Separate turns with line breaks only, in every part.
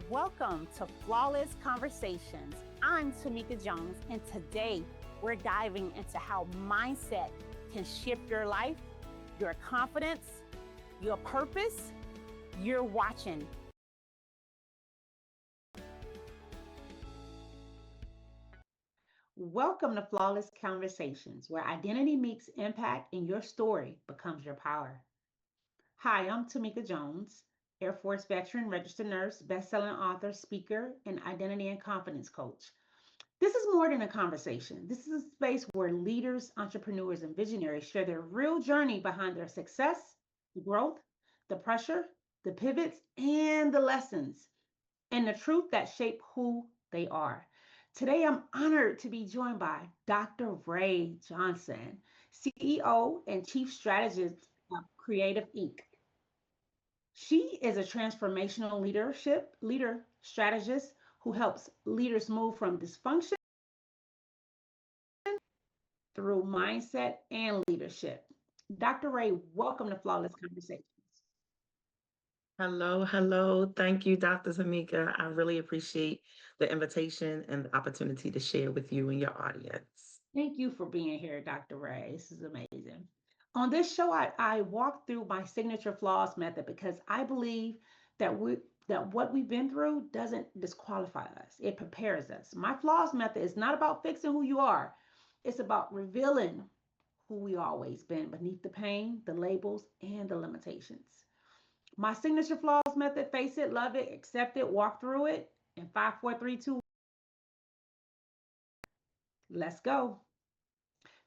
Welcome to Flawless Conversations. I'm Tomeka Jones, and today we're diving into how mindset can shift your life, your confidence, your purpose. You're watching. Welcome to Flawless Conversations, where identity meets impact and your story becomes your power. Hi, I'm Tomeka Jones, Air Force veteran, registered nurse, best-selling author, speaker, and identity and confidence coach. This is more than a conversation. This is a space where leaders, entrepreneurs, and visionaries share their real journey behind their success, the growth, the pressure, the pivots, and the lessons, and the truth that shape who they are. Today, I'm honored to be joined by Dr. Ray Johnson, CEO and Chief Strategist of Creative Inc. She is a transformational leader strategist who helps leaders move from dysfunction through mindset and leadership. Dr. Ray, welcome to Flawless Conversations.
Hello, hello. Thank you, Dr. Tamika. I really appreciate the invitation and the opportunity to share with you and your audience.
Thank you for being here, Dr. Ray. This is amazing. On this show, I walk through my signature flaws method because I believe that what we've been through doesn't disqualify us. It prepares us. My flaws method is not about fixing who you are. It's about revealing who we always been beneath the pain, the labels, and the limitations. My signature flaws method: face it, love it, accept it, walk through it. In five, four, three, two, let's go.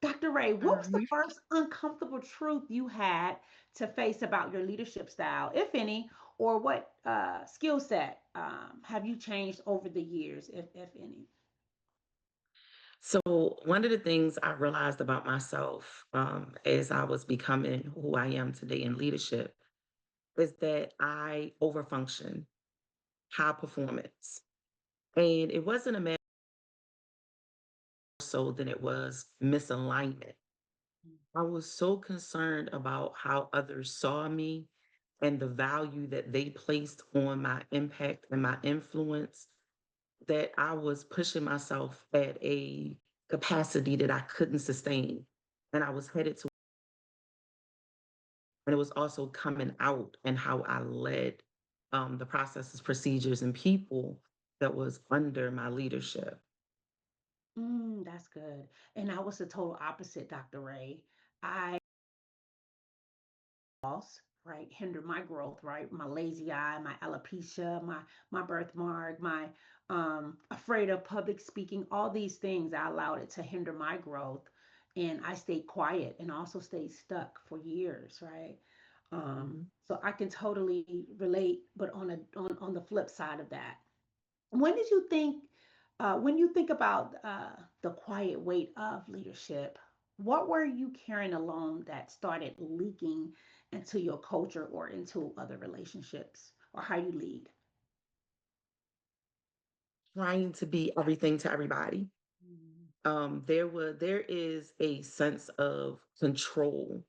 Dr. Ray, what was the
Mhm.
first uncomfortable truth you had to face about your leadership style, if any, or what skill set have you changed over the years, if any?
So, one of the things I realized about myself as I was becoming who I am today in leadership is that I overfunction, high performance. And it wasn't a matter so than it was misalignment. I was so concerned about how others saw me and the value that they placed on my impact and my influence that I was pushing myself at a capacity that I couldn't sustain. And I was headed to, and it was also coming out and how I led the processes, procedures, and people that was under my leadership.
That's good. And I was the total opposite, Dr. Ray. I loss, right, hinder my growth, right? My lazy eye, my alopecia, my birthmark, my afraid of public speaking, all these things I allowed it to hinder my growth. And I stayed quiet and also stayed stuck for years, right?
Mhm.
So I can totally relate, but on the flip side of that, when did you think, when you think about the quiet weight of leadership, what were you carrying alone that started leaking into your culture or into other relationships or how you lead?
Trying to be everything to everybody.
Mm,
There is a sense of control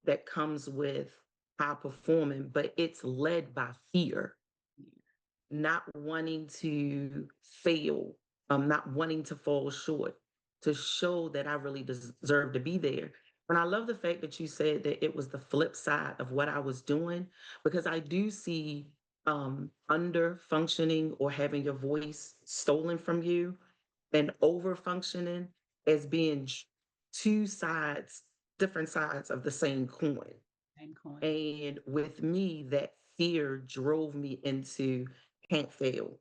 that comes with high performing, but it's led by fear, not wanting to fail, not wanting to fall short, to show that I really deserve to be there. And I love the fact that you said that it was the flip side of what I was doing, because I do see under functioning or having your voice stolen from you and over functioning as being two sides, different sides of the same coin.
same coin.
And with me, that fear drove me into can't fail.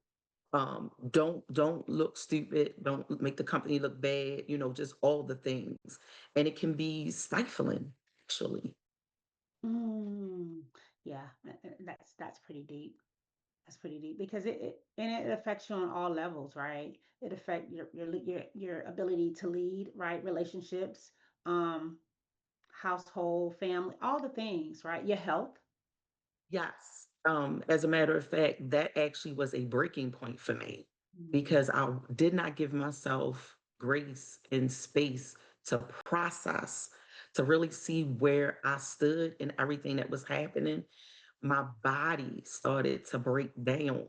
Don't look stupid. Don't make the company look bad. Just all the things, and it can be stifling, actually.
Mm, yeah, that's pretty deep. That's pretty deep because it affects you on all levels, right? It affects your ability to lead, right? Relationships, um, household, family, all the things, right? Your health.
Yes. As a matter of fact, that actually was a breaking point for me
Mm,
because I did not give myself grace and space to process, to really see where I stood and everything that was happening. My body started to break down.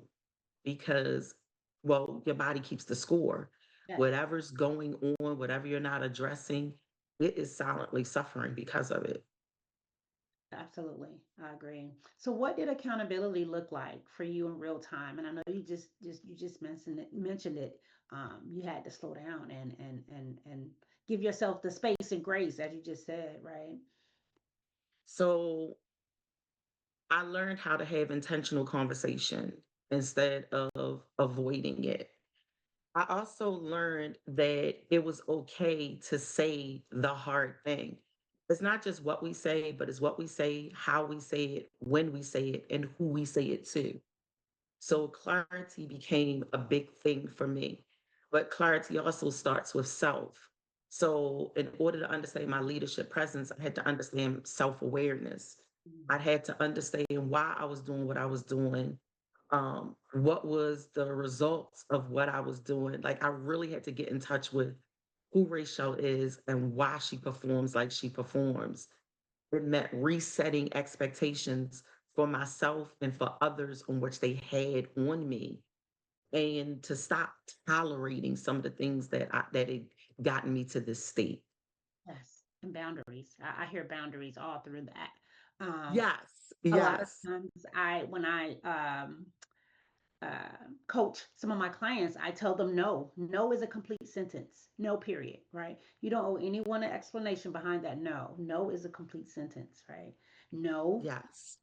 because, well, your body keeps the score.
Yes.
Whatever's going on, whatever you're not addressing, it is silently suffering because of it.
Absolutely, I agree. So, what did accountability look like for you in real time? And I know you just mentioned it. You had to slow down and give yourself the space and grace, as you just said, right?
So I learned how to have intentional conversation instead of avoiding it. I also learned that it was okay to say the hard thing. It's not just what we say, but it's what we say, how we say it, when we say it, and who we say it to. So clarity became a big thing for me. But clarity also starts with self. So, in order to understand my leadership presence, I had to understand self awareness. I
Mm.
had to understand why I was doing what I was doing, what was the results of what I was doing. Like, I really had to get in touch with who Rachel is and why she performs like she performs. It meant resetting expectations for myself and for others on which they had on me, and to stop tolerating some of the things that had gotten me to this state.
Yes, and boundaries. I hear boundaries all through that. Um,
Yes,
a lot of
yes,
times, when I coach some of my clients, I tell them no. No is a complete sentence. No, period. Right? You don't owe anyone an explanation behind that. No. No is a complete sentence. Right? No.
yes,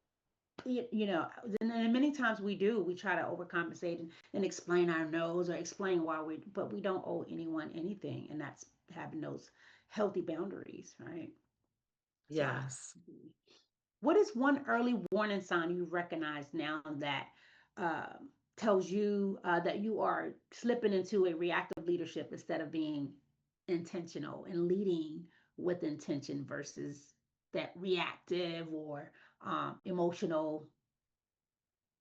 You know, and many times we try to overcompensate and explain our no's or explain why but we don't owe anyone anything, and that's having those healthy boundaries, right? So I
yes.
what is one early warning sign you recognize now that tells you that you are slipping into a reactive leadership instead of being intentional and leading with intention versus that reactive or emotional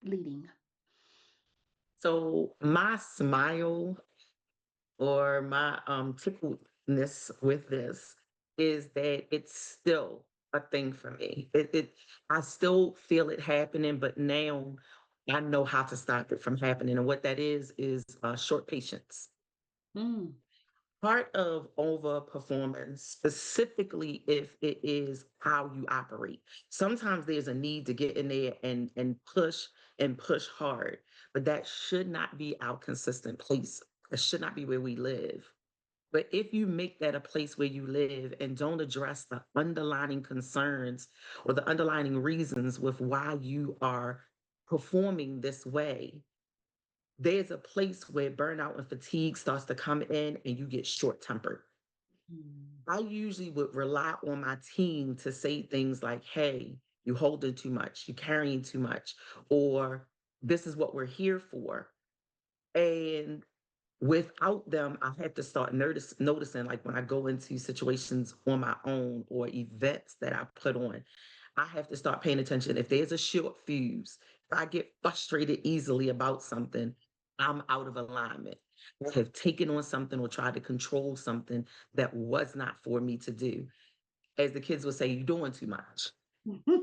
leading?
So my smile or my tickledness with this is that it's still a thing for me. I still feel it happening, but now I know how to stop it from happening. And what that is short patience.
Mm,
Part of overperformance, specifically if it is how you operate. Sometimes there's a need to get in there and push hard, but that should not be our consistent place. It should not be where we live. But if you make that a place where you live and don't address the underlying concerns or the underlying reasons with why you are performing this way, there's a place where burnout and fatigue starts to come in and you get short tempered.
mm,
I usually would rely on my team to say things like, hey, you holding too much, you carrying too much, or this is what we're here for. And without them, I had to start noticing, like when I go into situations on my own or events that I put on, I have to start paying attention. If there's a short fuse, if I get frustrated easily about something, I'm out of alignment. I have taken on something or tried to control something that was not for me to do. As the kids would say, you're doing too much.
mm.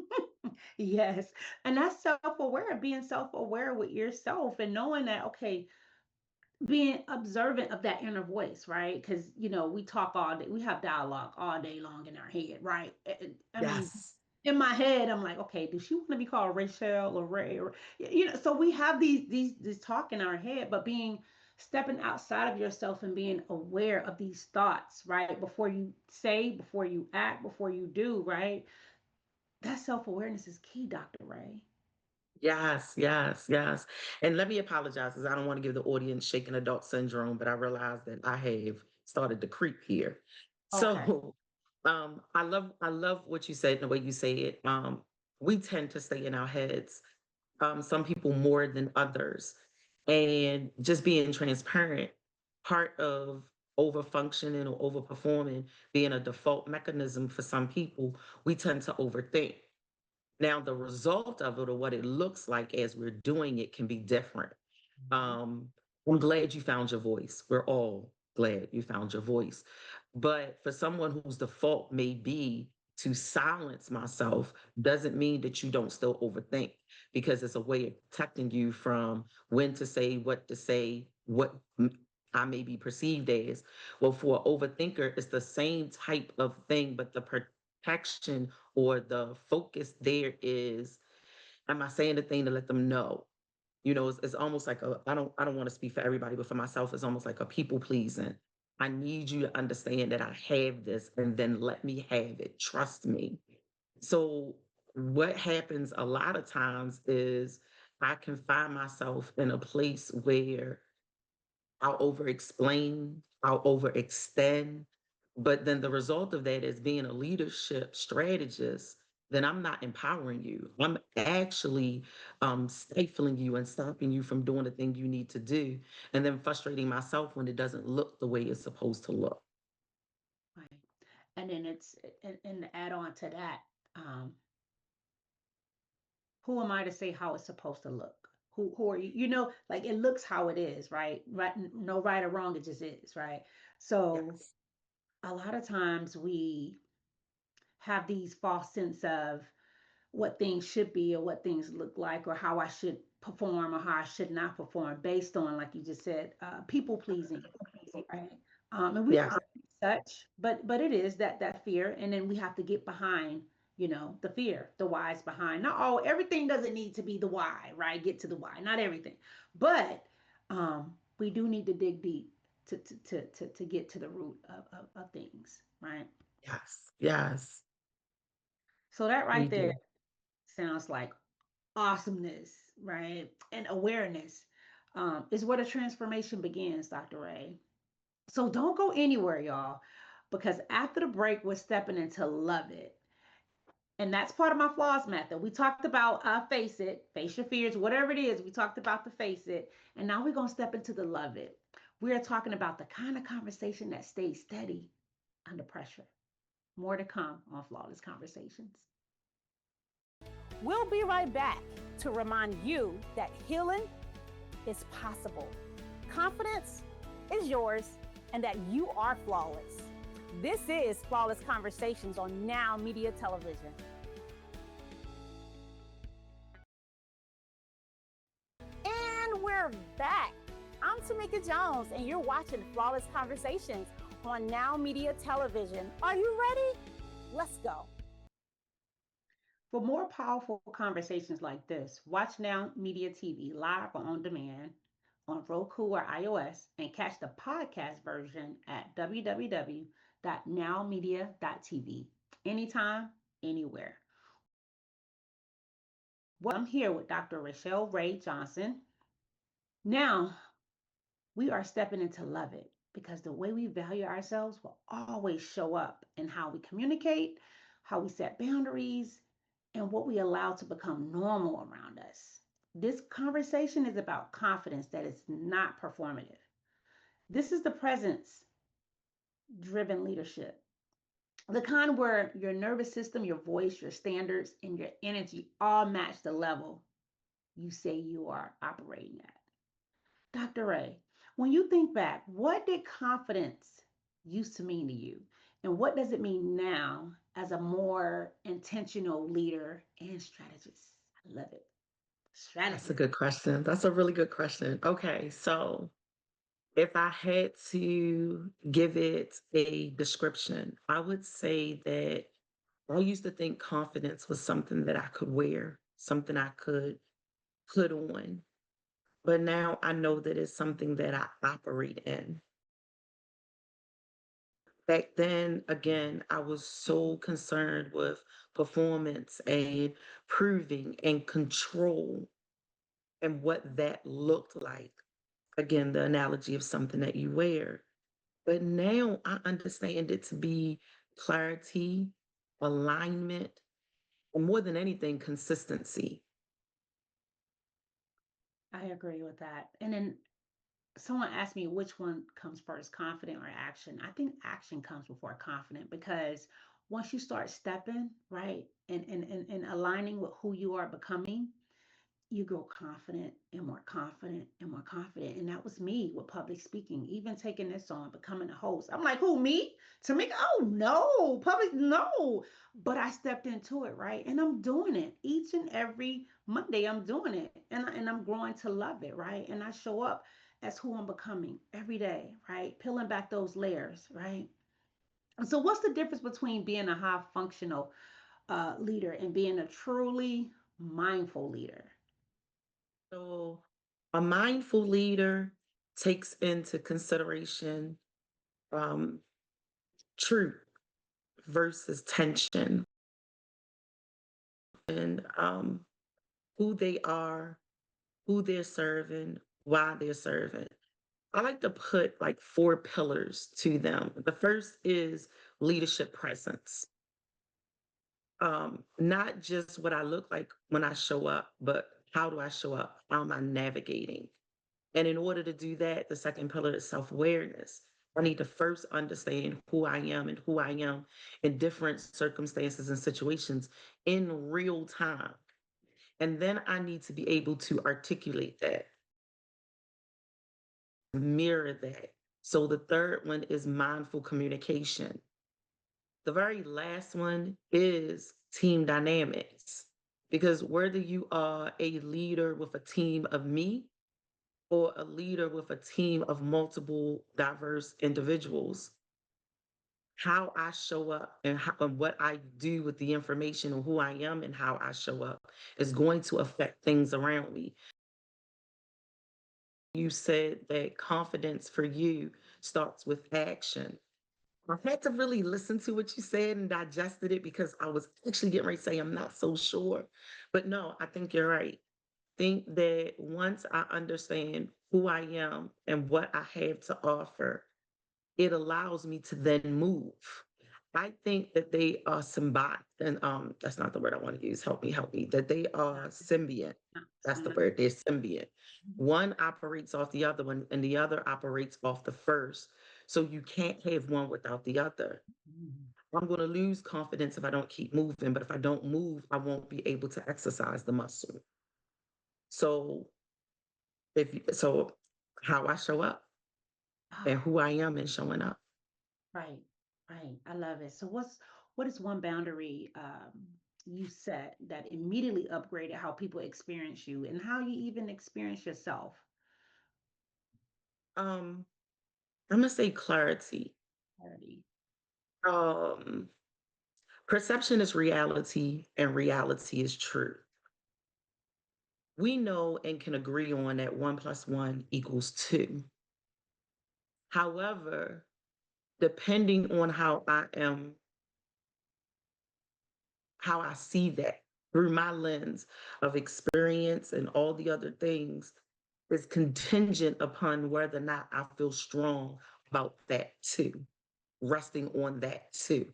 Yes, and that's self-aware, being self-aware with yourself and knowing that, okay, being observant of that inner voice, right? Because we talk all day, we have dialogue all day long in our head, right? I mean,
Yes.
in my head, I'm like, okay, does she want to be called Rachel or Ray? Or, so we have these talk in our head, but stepping outside of yourself and being aware of these thoughts, right? Before you say, before you act, before you do, right? That self awareness is key, Dr. Ray.
Yes, yes, yes. And let me apologize because I don't want to give the audience shaken adult syndrome, but I realize that I have started to creep here.
Okay.
So I love what you said and the way you say it. We tend to stay in our heads, some people more than others. And just being transparent, part of over functioning or overperforming being a default mechanism for some people, we tend to overthink. Now, the result of it or what it looks like as we're doing it can be different.
Mhm.
Um, I'm glad you found your voice. We're all glad you found your voice. But for someone whose default may be to silence myself doesn't mean that you don't still overthink, because it's a way of protecting you from when to say, what to say, I may be perceived as. Well, for an overthinker, it's the same type of thing, but the protection or the focus there is, am I saying the thing to let them know? It's almost like I don't want to speak for everybody, but for myself, it's almost like a people pleasing. I need you to understand that I have this, and then let me have it. Trust me. So what happens a lot of times is I can find myself in a place where I'll over explain, I'll overextend. But then the result of that is being a leadership strategist, then I'm not empowering you. I'm actually stifling you and stopping you from doing the thing you need to do, and then frustrating myself when it doesn't look the way it's supposed to look.
Right. And then and to add on to that, um, who am I to say how it's supposed to look? Who are you? Like it looks how it is, right? Right, no right or wrong, it just is, right? So
Yes.
a lot of times we have these false sense of what things should be or what things look like or how I should perform or how I should not perform based on, like you just said, people pleasing, right? And we
Yes.
aren't such, but it is that fear, and then we have to get behind, the fear, the whys behind. Not all everything doesn't need to be the why, right? Get to the why, not everything, but we do need to dig deep to get to the root of things, right?
Yes. Yes.
So that
We
right there
do.
sounds like awesomeness, right? And awareness is where the transformation begins, Dr. Ray. So don't go anywhere, y'all, because after the break, we're stepping into love it. And that's part of my flaws method. We talked about face it, face your fears, whatever it is. We talked about the face it. And now we're going to step into the love it. We are talking about the kind of conversation that stays steady under pressure. More to come on Flawless Conversations.
We'll be right back to remind you that healing is possible. Confidence is yours, and that you are flawless. This is Flawless Conversations on Now Media Television. And we're back. I'm Tomeka Jones, and you're watching Flawless Conversations on Now Media Television. Are you ready? Let's go.
For more powerful conversations like this, watch Now Media TV live or on demand on Roku or iOS and catch the podcast version at www.nowmedia.tv. Anytime, anywhere. Welcome. I'm here with Dr. Rochelle Ray Johnson. Now, we are stepping into love it because the way we value ourselves will always show up in how we communicate, how we set boundaries, and what we allow to become normal around us. This conversation is about confidence that is not performative. This is the presence driven leadership, the kind where your nervous system, your voice, your standards, and your energy all match the level you say you are operating at. Dr. Ray, when you think back, what did confidence used to mean to you? And what does it mean now as a more intentional leader and strategist? I love it.
That's a
Strategist.
good question. That's a really good question. Okay, so if I had to give it a description, I would say that I used to think confidence was something that I could wear, something I could put on. But now I know that it's something that I operate in. Back then, again, I was so concerned with performance and proving and control and what that looked like. Again, the analogy of something that you wear. But now I understand it to be clarity, alignment, and more than anything, consistency.
I agree with that. And then someone asked me which one comes first, confident or action. I think action comes before confident because once you start stepping, right, and aligning with who you are becoming, you grow confident and more confident and more confident. And that was me with public speaking, even taking this on, becoming a host. I'm like, who, me? Tamika? Oh, no, public, no. But I stepped into it, right? And I'm doing it each and every Monday. I'm doing it. And I'm growing to love it, right? And I show up as who I'm becoming every day, right? Peeling back those layers, right? And so, what's the difference between being a high functional leader and being a truly mindful leader?
So, a mindful leader takes into consideration um, truth versus tension and who they are, who they're serving, why they're serving. I like to put like four pillars to them. The first is leadership presence. Not just what I look like when I show up, but how do I show up? How am I navigating? And in order to do that, the second pillar is self awareness. I need to first understand who I am and who I am in different circumstances and situations in real time. And then I need to be able to articulate that, mirror that. So the third one is mindful communication. The very last one is team dynamics. Because whether you are a leader with a team of me or a leader with a team of multiple diverse individuals, how I show up and what I do with the information and who I am and how I show up is going to affect things around me. You said that confidence for you starts with action. I had to really listen to what you said and digested it because I was actually getting ready to say I'm not so sure. But no, I think you're right. Think that once I understand who I am and what I have to offer, it allows me to then move. I think that they are symbiotic, and that's not the word I want to use. Help me. That they are symbiont. That's the word. They're symbiont. One operates off the other one, and the other operates off the first. So you can't have one without the other. I'm going to lose confidence if I don't keep moving, but if I don't move, I won't be able to exercise the muscle. So so how I show up and
Ah,
who I am in showing up.
right, right. I love it. So what is one boundary you set that immediately upgraded how people experience you and how you even experience yourself?
Um, I'm gonna say clarity.
Clarity.
Um, Perception is reality, and reality is true. We know and can agree on that one plus one equals two. However, depending on how I see that through my lens of experience and all the other things, is contingent upon whether or not I feel strong about that too, resting on that too.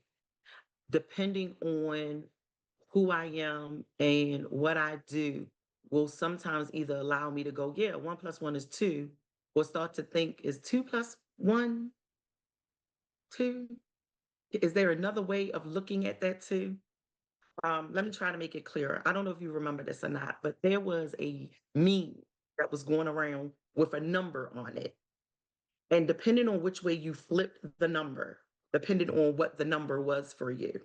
Depending on who I am and what I do will sometimes either allow me to go, yeah, one plus one is two, or start to think, is two plus one, two? Is there another way of looking at that too? Let me try to make it clearer. I don't know if you remember this or not, but there was a meme that was going around with a number on it. And depending on which way you flipped the number, depending on what the number was for you.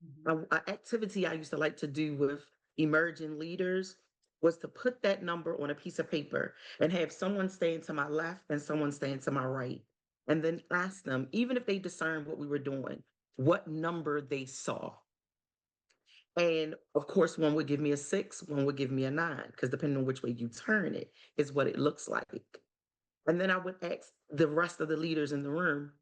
Mhm.
An activity I used to like to do with emerging leaders was to put that number on a piece of paper and have someone stand to my left and someone stand to my right. And then ask them, even if they discern what we were doing, what number they saw. And of course, one would give me a six, one would give me a nine, because depending on which way you turn it, is what it looks like. And then I would ask the rest of the leaders in the room.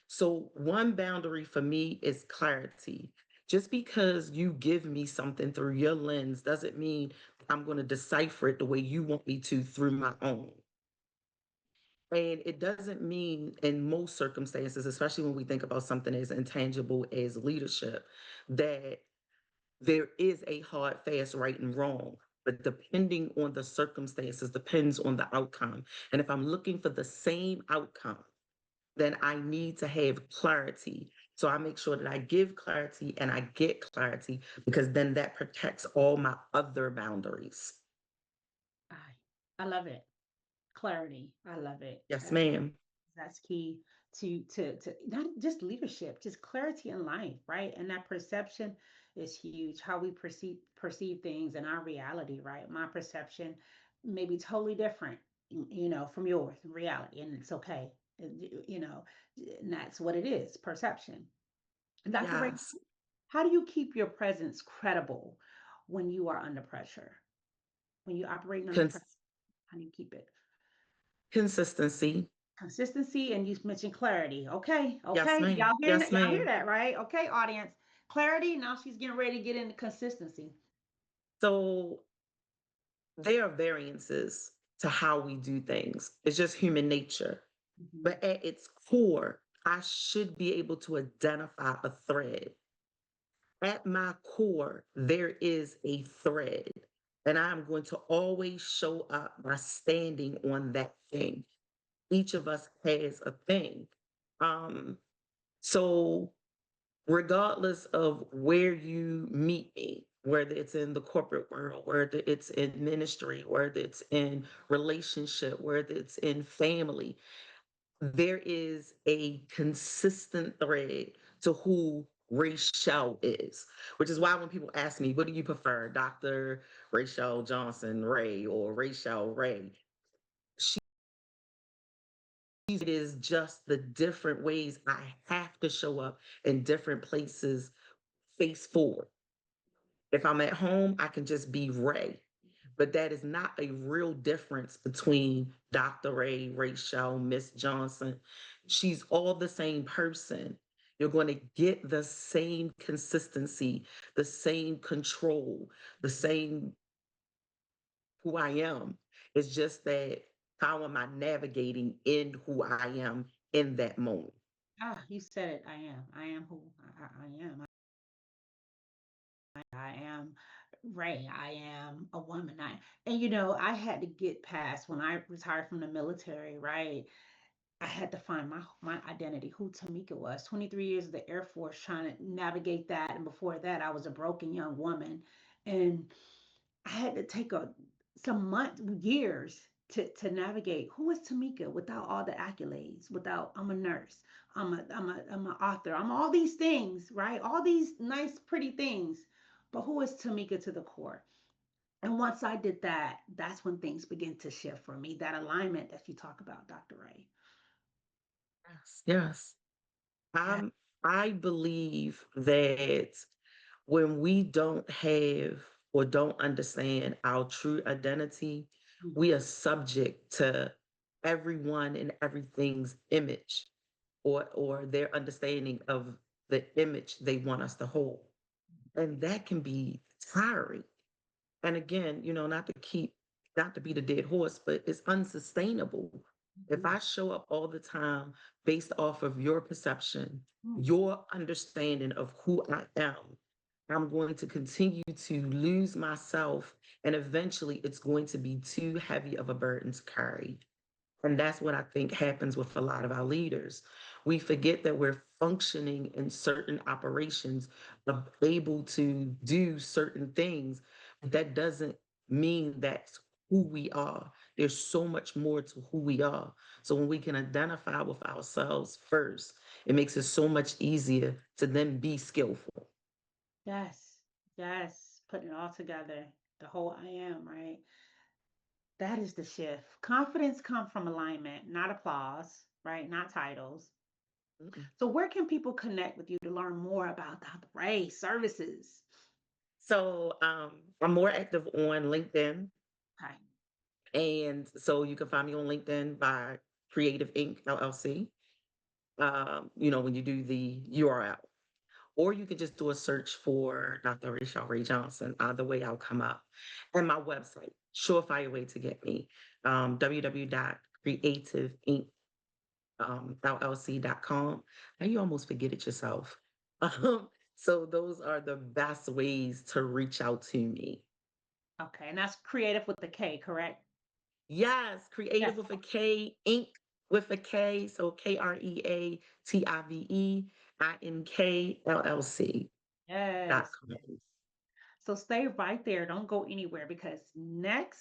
So, one boundary for me is clarity. Just because you give me something through your lens doesn't mean I'm going to decipher it the way you want me to through my own. And it doesn't mean, in most circumstances, especially when we think about something as intangible as leadership, that there is a hard, fast right and wrong. But depending on the circumstances, depends on the outcome. And if I'm looking for the same outcome, then I need to have clarity So I make sure that I give clarity and I get clarity because then that protects all my other boundaries.
I love it. Clarity. I love it.
Yes, ma'am.
That's key to not just leadership, just clarity in life, right? And that perception is huge. How we perceive things in our reality, right? My perception may be totally different, from yours in reality, and it's okay. You know, and that's what it is, perception. And Dr. Ray,
Yes.
how do you keep your presence credible when you are under pressure? When you're operating under pressure,
Cons-
how do you keep it?
Consistency.
Consistency, and you mentioned clarity. Okay,
Yes,
okay.
ma'am. Yes,
Y'all hear
ma'am.
that, right? Okay, audience. Clarity. Now she's getting ready to get into consistency.
So there are variances to how we do things. It's just human nature.
Mhm.
But at its core, I should be able to identify a thread. At my core, there is a thread, and I'm going to always show up by standing on that thing. Each of us has a thing. Um, so regardless of where you meet me, whether it's in the corporate world, whether it's in ministry, whether it's in relationship, whether it's in family, there is a consistent thread to who Rachel is, which is why when people ask me, what do you prefer, Dr. Rachel Johnson Ray or Rachel Ray? It is just the different ways I have to show up in different places face forward. If I'm at home, I can just be Ray. But that is not a real difference between Dr. Ray, Rachel, Miss Johnson. She's all the same person. You're going to get the same consistency, the same control, the same who I am. It's just that how am I navigating in who I am in that moment?
Ah, you said it. I am. I am who I am. I am Ray. I am a woman. I had to get past when I retired from the military, right? I had to find my identity, who Tamika was. 23 years of the Air Force trying to navigate that, and before that, I was a broken young woman, and I had to take some months, years to navigate who is Tamika without all the accolades, without I'm a nurse, I'm an author, I'm all these things, right? All these nice, pretty things, but who is Tamika to the core? And once I did that, that's when things begin to shift for me. That alignment that you talk about, Dr. Ray.
Yes. Yes.
Yeah.
I'm I believe that when we don't have or don't understand our true identity, we are
Mhm.
subject to everyone and everything's image or their understanding of the image they want us to hold. And that can be tiring. And again, not to beat a dead horse, but it's unsustainable. If
Mhm.
I show up all the time based off of your perception,
Mm.
your understanding of who I am, I'm going to continue to lose myself. And eventually it's going to be too heavy of a burden to carry. And that's what I think happens with a lot of our leaders. We forget that we're functioning in certain operations, able to do certain things, but that doesn't mean that's who we are. There's so much more to who we are. So when we can identify with ourselves first, it makes it so much easier to then be skillful.
Yes, yes, putting it all together, the whole I am, right? That is the shift. Confidence comes from alignment, not applause, right? Not titles.
Mm-mm.
So where can people connect with you to learn more about Dr. Ray services?
So I'm more active on LinkedIn.
Okay.
And so you can find me on LinkedIn by Creative Inc. LLC. When you do the URL. Or you can just do a search for Dr. Rachel Ray Johnson. Either way, I'll come up. And my website, surefire way to get me, www.creativeinc, LLC.com. Now you almost forget it yourself. So those are the best ways to reach out to me.
Okay. And that's creative with the K, correct?
Yes,
Yes.
creative with a K, ink with a K, so Kreative.
Yes.
INKLLC.com.
So stay right there. Don't go anywhere because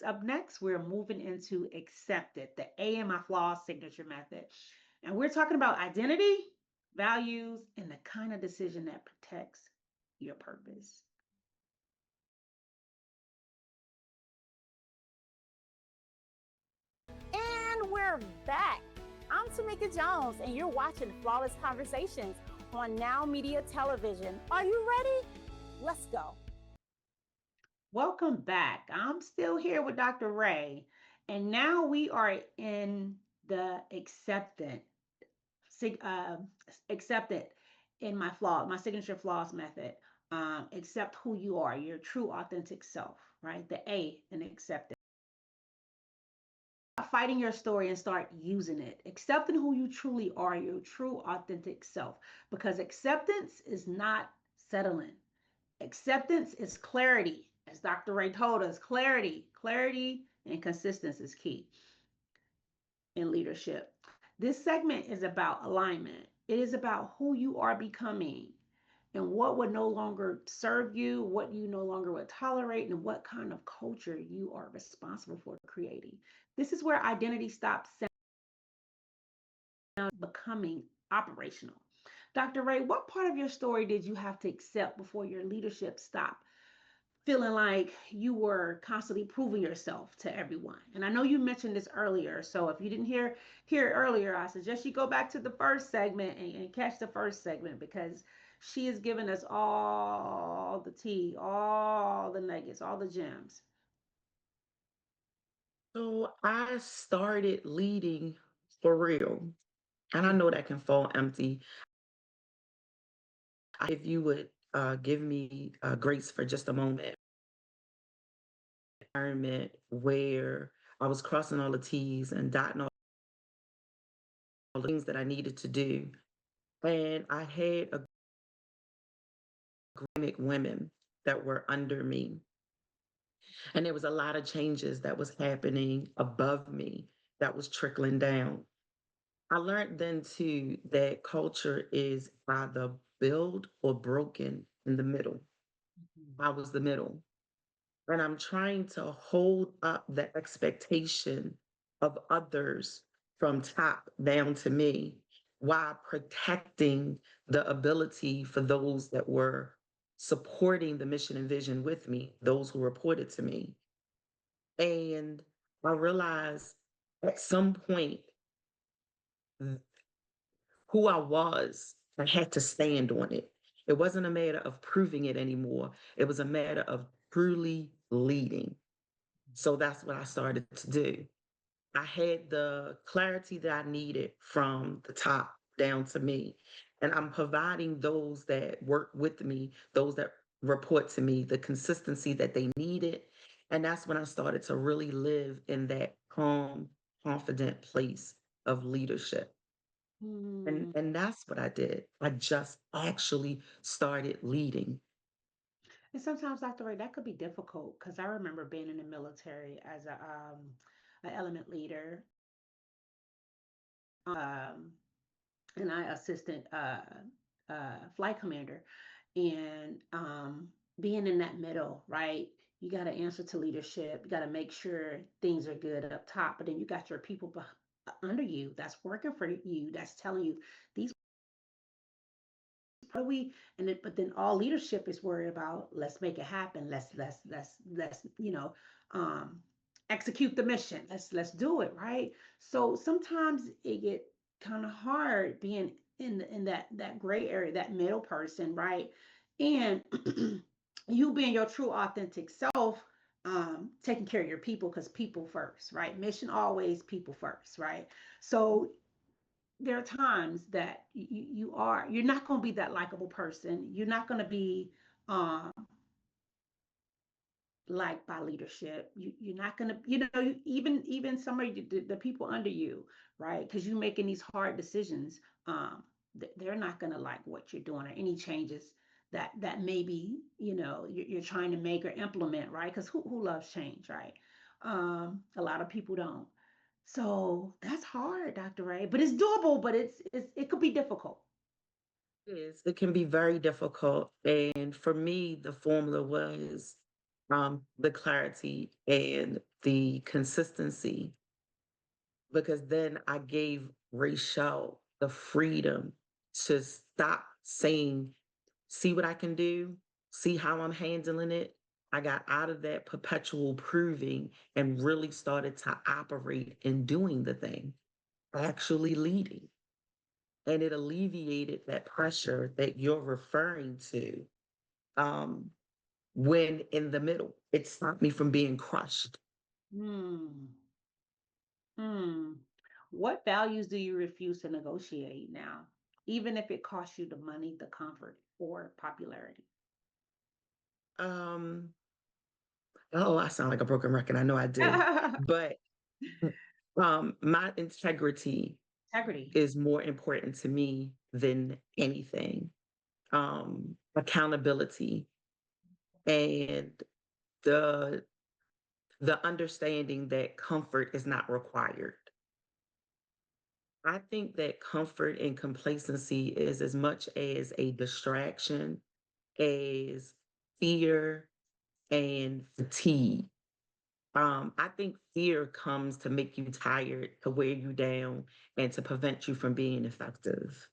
up next, we're moving into accepted, the A in my flaws signature method. And we're talking about identity, values, and the kind of decision that protects your purpose.
And we're back. I'm Tomeka Jones, and you're watching Flawless Conversations on Now Media Television. Are you ready? Let's go.
Welcome back. I'm still here with Dr. Ray, and now we are in the sig- uh, accepted in my signature flaws method. Accept who you are, your true authentic self, right? The A in acceptance. Fighting your story and start using it. Accepting who you truly are, your true authentic self. Because acceptance is not settling. Acceptance is clarity. As Dr. Ray told us, clarity and consistency is key in leadership. This segment is about alignment. It is about who you are becoming and what would no longer serve you, what you no longer would tolerate, and what kind of culture you are responsible for creating. This is where identity stops becoming operational. Dr. Ray, what part of your story did you have to accept before your leadership stopped feeling like you were constantly proving yourself to everyone? And I know you mentioned this earlier, so if you didn't hear it earlier, I suggest you go back to the first segment and catch the first segment because she has given us all the tea, all the nuggets, all the gems.
So I started leading for real. And I know that can fall empty. If you would give me grace for just a moment, environment where I was crossing all the T's and dotting all the things that I needed to do. And I had agreement women that were under me. And there was a lot of changes that was happening above me that was trickling down. I learned then too that culture is either built or broken in the middle. I was the middle. And I'm trying to hold up the expectation of others from top down to me while protecting the ability for those that were supporting the mission and vision with me, those who reported to me. And I realized at some point who I was, I had to stand on it. It wasn't a matter of proving it anymore. It was a matter of truly leading. So that's what I started to do. I had the clarity that I needed from the top down to me. And I'm providing those that work with me, those that report to me, the consistency that they needed. And that's when I started to really live in that calm, confident place of leadership.
Hmm.
And that's what I did. I just actually started leading.
And sometimes, Dr. Ray, that could be difficult because I remember being in the military as a element leader, um, and I assistant flight commander, and being in that middle, right? You got to answer to leadership. You got to make sure things are good up top, but then you got your people under you that's working for you, that's telling you these how do we and it, but then all leadership is worried about let's make it happen, let's um execute the mission, let's do it right. So sometimes it get kind of hard being in that gray area, that middle person, right? And you being your true authentic self, taking care of your people, because people first, right? Mission always people first, right? So there are times that you're not going to be that likable person. You're not going to be um liked by leadership. You're not going to, even some of the people under you, right? Because you're making these hard decisions. They're not going to like what you're doing or any changes that maybe you're trying to make or implement, right? Because who loves change, right? A lot of people don't. So that's hard, Dr. Ray, but it's doable, but it could be difficult.
It can be very difficult. And for me, the formula was the clarity and the consistency, because then I gave Rachel the freedom to stop saying, see what I can do, see how I'm handling it. I got out of that perpetual proving and really started to operate in doing the thing, actually leading. And it alleviated that pressure that you're referring to, um, when in the middle. It stopped me from being crushed.
Hmm. Hmm. What values do you refuse to negotiate now, even if it costs you the money, the comfort, or popularity?
Um, oh, I sound like a broken record. I know I do. But my integrity
Integrity.
is more important to me than anything. Accountability and the the understanding that comfort is not required. I think that comfort and complacency is as much as a distraction as fear and fatigue. I think fear comes to make you tired, to wear you down, and to prevent you from being effective.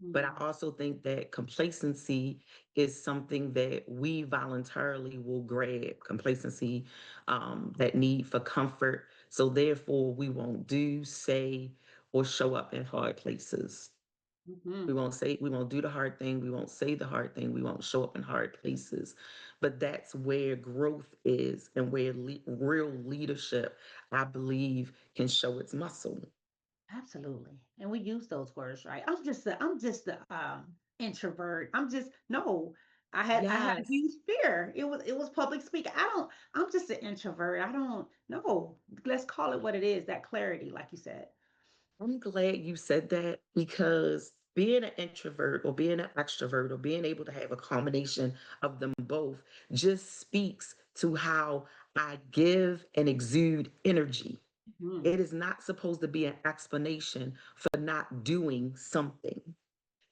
But I
Hmm.
also think that complacency is something that we voluntarily will grab. Complacency, that need for comfort. So therefore, we won't do, say, or show up in hard places.
Hmm.
We won't do the hard thing, we won't say the hard thing, we won't show up in hard places. But that's where growth is and where real leadership, I believe, can show its muscle.
Absolutely. And we use those words, right? I'm just a introvert. I'm just no. I had a
Yes.
huge fear. It was public speaking. I'm just an introvert. I don't know. Let's call it what it is, that clarity, like you said.
I'm glad you said that, because being an introvert or being an extrovert or being able to have a combination of them both just speaks to how I give and exude energy.
Mhm.
It is not supposed to be an explanation for not doing something.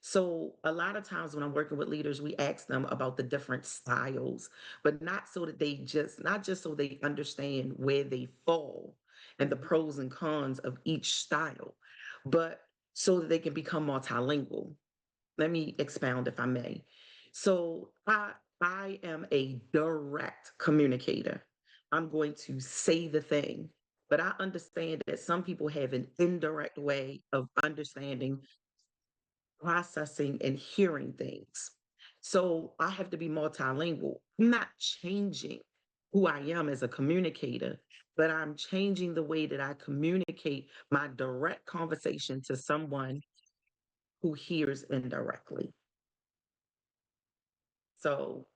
So a lot of times when I'm working with leaders, we ask them about the different styles, but not so that not just so they understand where they fall and the
Mhm.
pros and cons of each style, but so that they can become multilingual. Let me expound if I may. So I am a direct communicator. I'm going to say the thing, but I understand that some people have an indirect way of understanding, processing, and hearing things. So I have to be multilingual. I'm not changing who I am as a communicator, but I'm changing the way that I communicate my direct conversation to someone who hears indirectly. So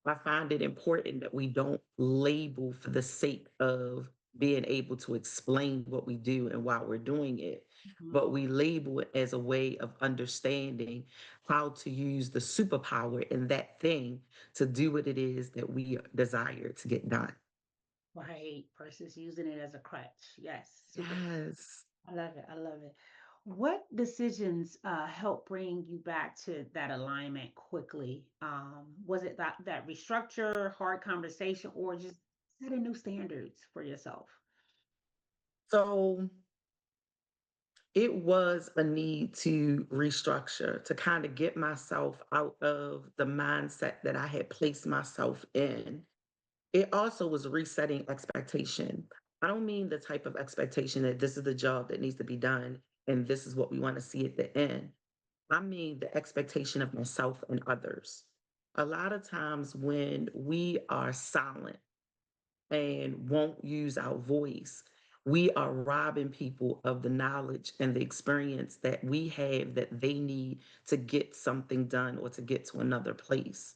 I find it important that we don't label for the sake of being able to explain what we do and why we're doing it,
Mhm.
but we label it as a way of understanding how to use the superpower in that thing to do what it is that we desire to get done.
Right. Versus using it as a crutch. Yes. Super.
Yes.
I love it. I love it. What decisions help bring you back to that alignment quickly? Was it that restructure, hard conversation, or just setting new standards for yourself?
So it was a need to restructure, to kind of get myself out of the mindset that I had placed myself in. It also was resetting expectation. I don't mean the type of expectation that this is the job that needs to be done and this is what we want to see at the end. I mean the expectation of myself and others. A lot of times when we are silent and won't use our voice, we are robbing people of the knowledge and the experience that we have that they need to get something done or to get to another place.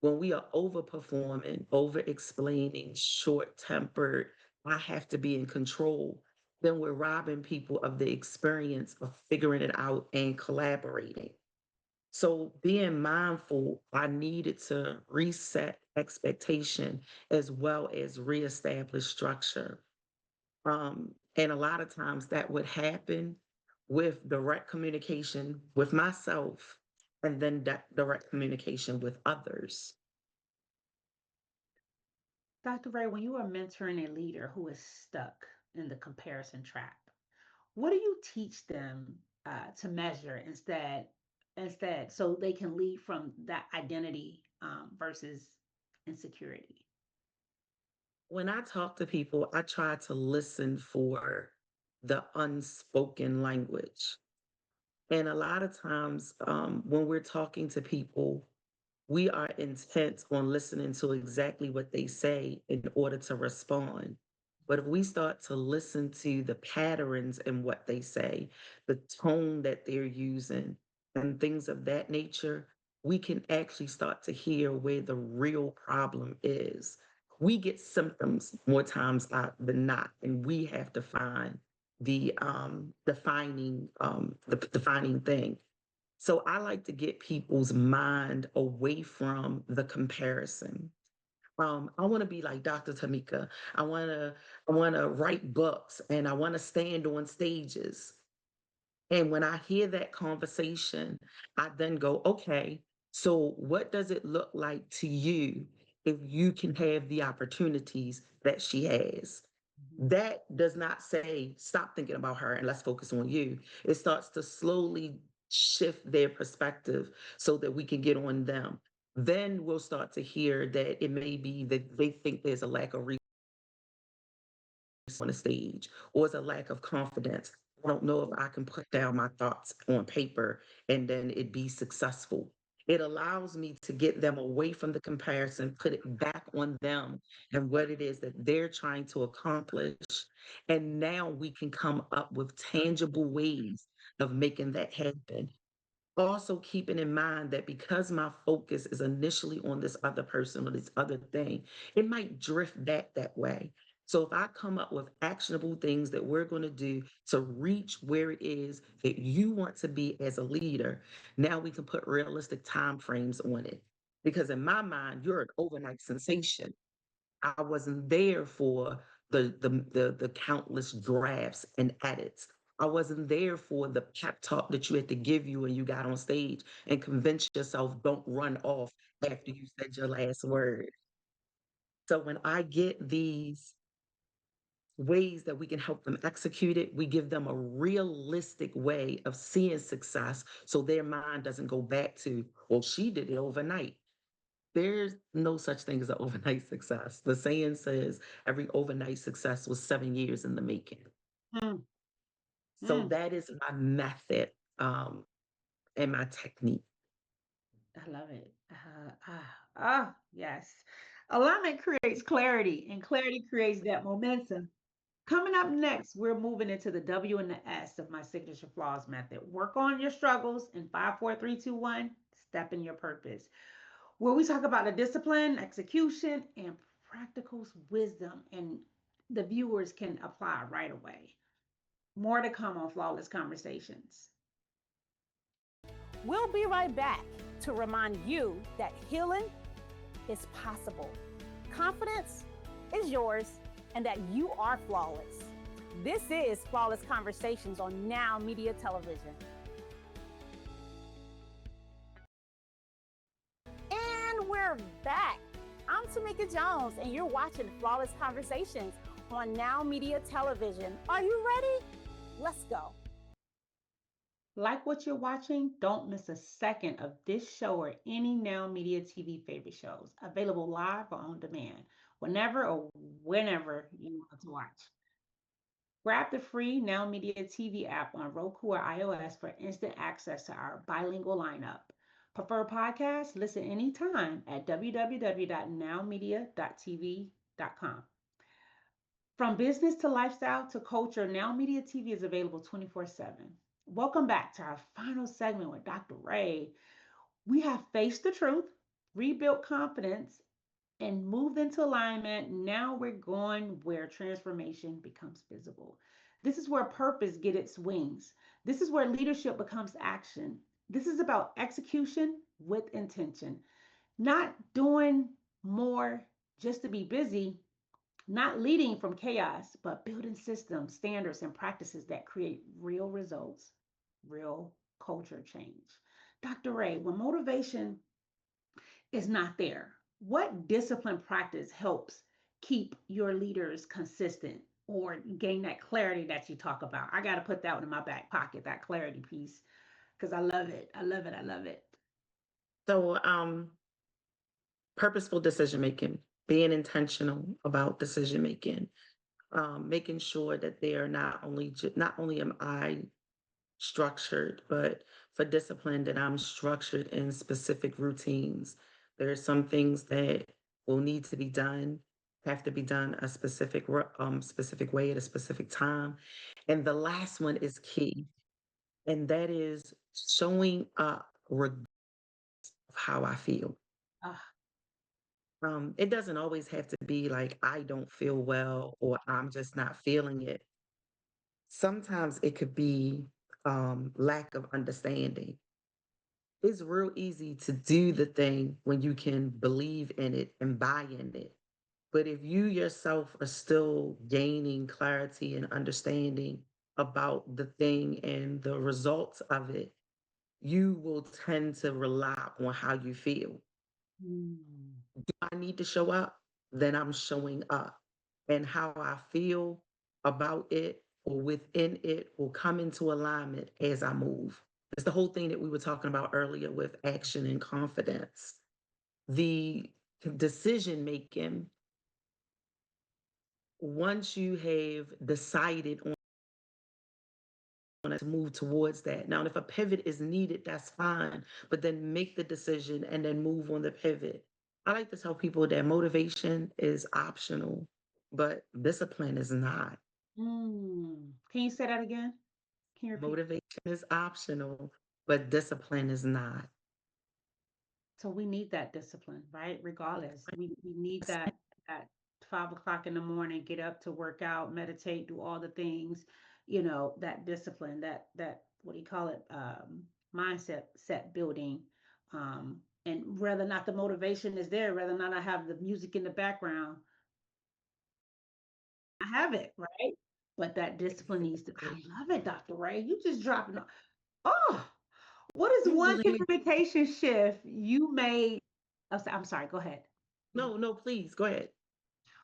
When we are overperforming, over explaining, short tempered, I have to be in control, then we're robbing people of the experience of figuring it out and collaborating. So, being mindful, I needed to reset expectation as well as reestablish structure. And a lot of times that would happen with direct communication with myself. and then direct communication with others.
Dr. Ray, when you are mentoring a leader who is stuck in the comparison trap, what do you teach them to measure instead so they can lead from that identity versus insecurity?
When I talk to people, I try to listen for the unspoken language. And a lot of times, when we're talking to people, we are intent on listening to exactly what they say in order to respond. But if we start to listen to the patterns in what they say, the tone that they're using, and things of that nature, we can actually start to hear where the real problem is. We get symptoms more times than not, and we have to find the defining thing. So I like to get people's mind away from the comparison. I want to be like Dr. Tamika. I want to write books and I want to stand on stages. And when I hear that conversation, I then go, okay, so what does it look like to you if you can have the opportunities that she has?
Mhm.
That does not say, stop thinking about her and let's focus on you. It starts to slowly shift their perspective so that we can get on them. Then we'll start to hear that it may be that they think there's a lack of on the stage or it's a lack of confidence. I don't know if I can put down my thoughts on paper and then it be successful. It allows me to get them away from the comparison, put it back on them and what it is that they're trying to accomplish. And now we can come up with tangible ways of making that happen. Also keeping in mind that because my focus is initially on this other person or this other thing, it might drift back that way. So if I come up with actionable things that we're going to do to reach where it is that you want to be as a leader, now we can put realistic time frames on it. Because in my mind, you're an overnight sensation. I wasn't there for the countless drafts and edits. I wasn't there for the pep talk that you had to give you when you got on stage and convince yourself don't run off after you said your last word. So when I get these ways that we can help them execute it, we give them a realistic way of seeing success so their mind doesn't go back to, well, she did it overnight. There's no such thing as an overnight success. The saying says every overnight success was 7 years in the making.
Mm,
So
mm,
that is my method and my technique.
I love it. Yes. Alignment creates clarity, and clarity creates that momentum. Coming up next, we're moving into the W and the S of my signature flaws method. Work on your struggles in 5, 4, 3, 2, 1. Step in your purpose. Where we talk about the discipline, execution, and practical wisdom, and the viewers can apply right away. More to come on Flawless Conversations.
We'll be right back to remind you that healing is possible. Confidence is yours and that you are flawless. This is Flawless Conversations on Now Media Television. And we're back. I'm Tomeka Jones, and you're watching Flawless Conversations on Now Media Television. Are you ready? Let's go.
Like what you're watching? Don't miss a second of this show or any Now Media TV favorite shows. Available live or on demand, whenever or whenever you want to watch. Grab the free Now Media TV app on Roku or iOS for instant access to our bilingual lineup. Prefer podcasts? Listen anytime at www.nowmedia.tv.com. From business to lifestyle to culture, Now Media TV is available 24/7. Welcome back to our final segment with Dr. Ray. We have faced the truth, rebuilt confidence, and moved into alignment. Now we're going where transformation becomes visible. This is where purpose gets its wings. This is where leadership becomes action. This is about execution with intention, not doing more just to be busy, not leading from chaos, but building systems, standards, and practices that create real results, real culture change. Dr. Ray, when motivation is not there, what discipline practice helps keep your leaders consistent or gain that clarity that you talk about? I got to put that one in my back pocket, that clarity piece, because I love it. I love it. I love it.
So, purposeful decision making, being intentional about decision making, making sure that they are not only am I structured, but for discipline that I'm structured in specific routines. There are some things that will need to be done, have to be done a specific way at a specific time. And the last one is key, and that is showing up regardless of how I feel.
Ah,
It doesn't always have to be like I don't feel well or I'm just not feeling it. Sometimes it could be lack of understanding. It's real easy to do the thing when you can believe in it and buy in it. But if you yourself are still gaining clarity and understanding about the thing and the results of it, you will tend to rely on how you feel.
mm,
I need to show up, then I'm showing up. And how I feel about it or within it will come into alignment as I move. It's the whole thing that we were talking about earlier with action and confidence. The decision making, once you have decided on to move towards that. Now, if a pivot is needed, that's fine, but then make the decision and then move on the pivot. I like to tell people that motivation is optional, but discipline is not.
Can you say that again? Can you repeat?
Motivation is optional, but discipline is not.
So we need that discipline, right? Regardless, we need that at 5 o'clock in the morning, get up to work out, meditate, do all the things, that discipline, that what do you call it? Mindset set building. And whether or not the motivation is there, whether or not I have the music in the background, I have it, right? But that discipline needs to, I
Exactly.
love it, Dr. Ray. You just dropping. Oh, what is
I'm
one
glad.
communication shift you made? I'm sorry, go ahead.
No, no, please go ahead.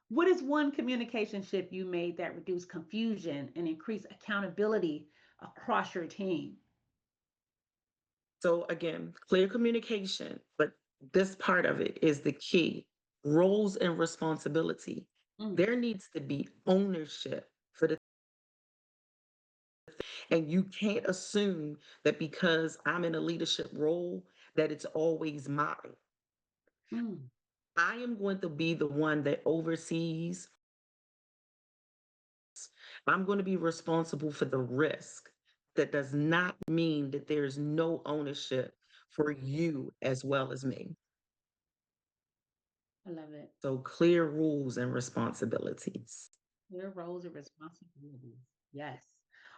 What is one communication shift you made that reduced confusion and increased accountability across your team?
So again, clear communication, but this part of it is the key. Roles and responsibility.
Mm,
There needs to be ownership for the, and you can't assume that because I'm in a leadership role that it's always mine.
mm,
I am going to be the one that oversees. I'm going to be responsible for the risk. That does not mean that there's no ownership for you as well as me.
I love it.
So clear rules and responsibilities.
Your roles and responsibilities. Yes.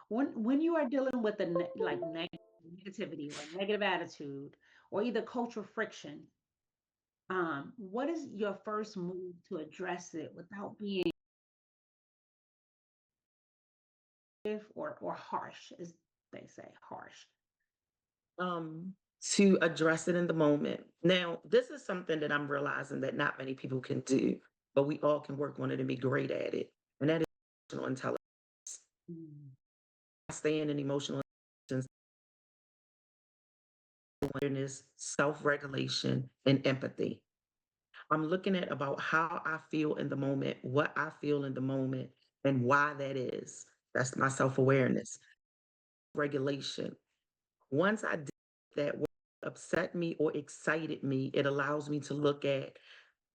When you are dealing with the negativity or negative attitude or either cultural friction, what is your first move to address it without being or harsh, as they say, harsh?
Um, to address it in the moment. Now, this is something that I'm realizing that not many people can do, but we all can work on it and be great at it. And that is emotional intelligence.
Mm,
Staying in emotional intelligence, awareness, self-regulation, and empathy. I'm looking at about how I feel in the moment, what I feel in the moment, and why that is. That's my self-awareness. Regulation. Once I did that, what upset me or excited me, it allows me to look at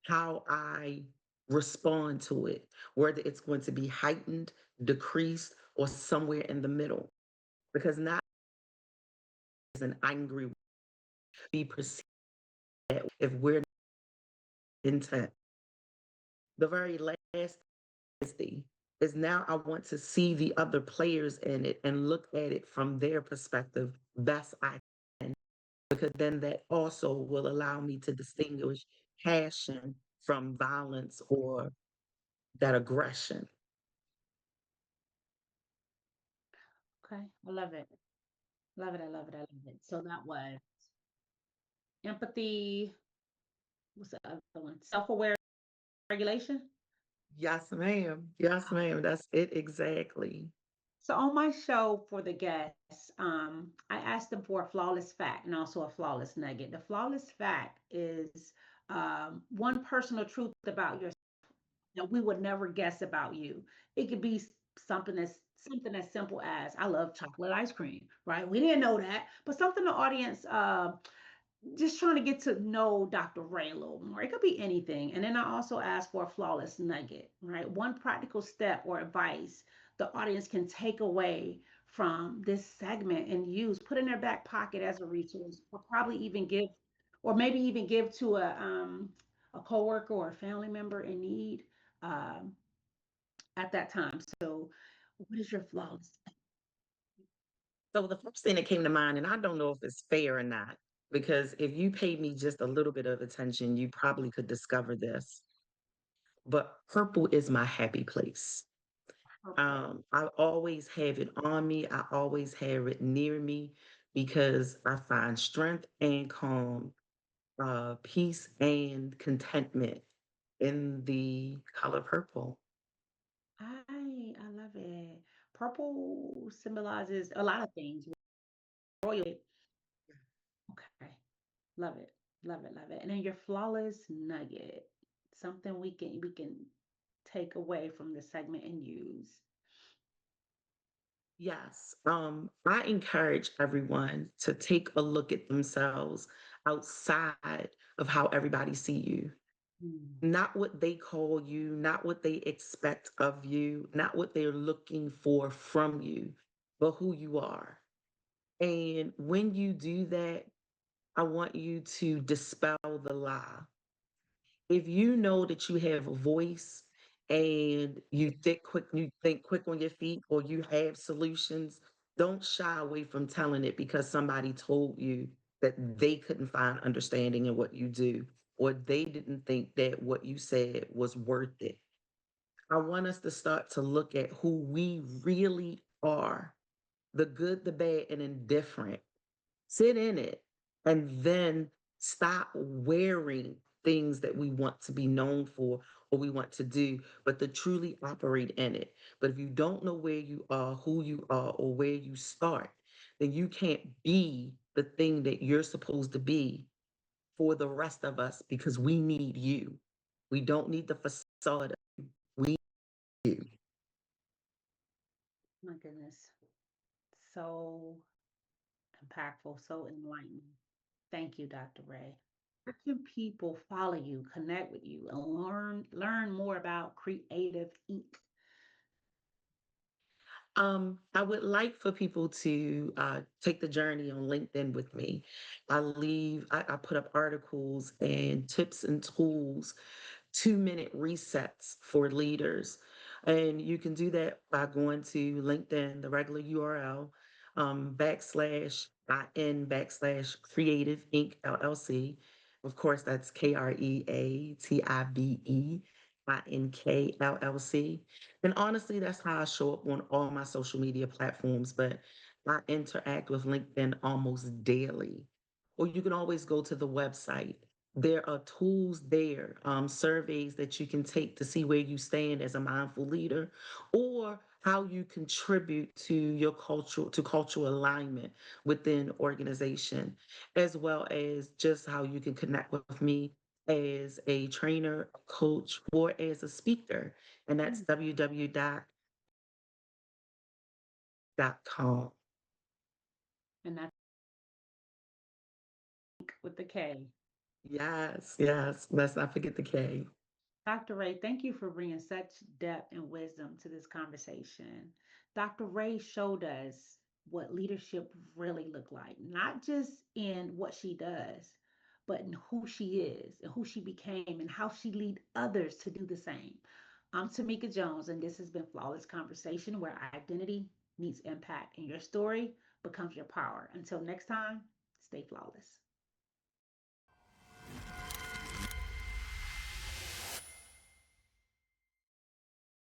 how I respond to it, whether it's going to be heightened, decreased, or somewhere in the middle. Because not as an angry be perceived if we're intent. The very last is now I want to see the other players in it and look at it from their perspective best I can, because then that also will allow me to distinguish passion from violence or that aggression.
okay, I love it. Love it. I love it. I love it. So that was. empathy, what's the other one? Self-aware regulation.
Yes, ma'am. Yes, ma'am. That's it exactly.
So on my show for the guests, I asked them for a flawless fact and also a flawless nugget. The flawless fact is one personal truth about yourself that we would never guess about you. It could be something as simple as I love chocolate ice cream, right? We didn't know that, but something the audience just trying to get to know Dr. Ray a little more. It could be anything. And then I also ask for a flawless nugget, right? One practical step or advice the audience can take away from this segment and use, put in their back pocket as a resource, or probably even give, or maybe even give to a coworker or a family member in need um, at that time. So, what is your flawless?
So the first thing that came to mind, and I don't know if it's fair or not, because if you paid me just a little bit of attention, you probably could discover this. But purple is my happy place.
Purple.
I always have it on me. I always have it near me because I find strength and calm, peace and contentment in the color purple.
I love it. Purple symbolizes a lot of things. Royal. Okay. Love it. Love it. Love it. And then your flawless nugget. Something we can take away from the segment and use.
Yes, I encourage everyone to take a look at themselves outside of how everybody see you.
Mm.
Not what they call you, not what they expect of you, not what they're looking for from you, but who you are. And when you do that, I want you to dispel the lie. If you know that you have a voice and you think quick on your feet or you have solutions, don't shy away from telling it because somebody told you that they couldn't find understanding in what you do or they didn't think that what you said was worth it. I want us to start to look at who we really are, the good, the bad, and indifferent. Sit in it and then stop wearing things that we want to be known for or we want to do, but to truly operate in it. But if you don't know where you are, who you are, or where you start, then you can't be the thing that you're supposed to be for the rest of us because we need you. We don't need the facade. We need you.
My goodness. So impactful, so enlightening. Thank you, Dr. Ray. Where can people follow you, connect with you, and learn more about Creative Inc?
I would like for people to take the journey on LinkedIn with me. I put up articles and tips and tools 2-minute resets for leaders. And you can do that by going to LinkedIn, the regular URL, /in Creative Inc. LLC. Of course, that's KREATIVE INK LLC. And honestly, that's how I show up on all my social media platforms, but I interact with LinkedIn almost daily. Or you can always go to the website. There are tools there, surveys that you can take to see where you stand as a mindful leader or how you contribute to your cultural alignment within organization, as well as just how you can connect with me as a trainer, a coach, or as a speaker. And that's
Mm.
www.com.
And that's with the K.
Yes, yes. Let's not forget the K.
Dr. Ray, thank you for bringing such depth and wisdom to this conversation. Dr. Ray showed us what leadership really looked like, not just in what she does, but in who she is and who she became and how she lead others to do the same. I'm Tamika Jones, and this has been Flawless Conversation, where identity meets impact, and your story becomes your power. Until next time, stay flawless.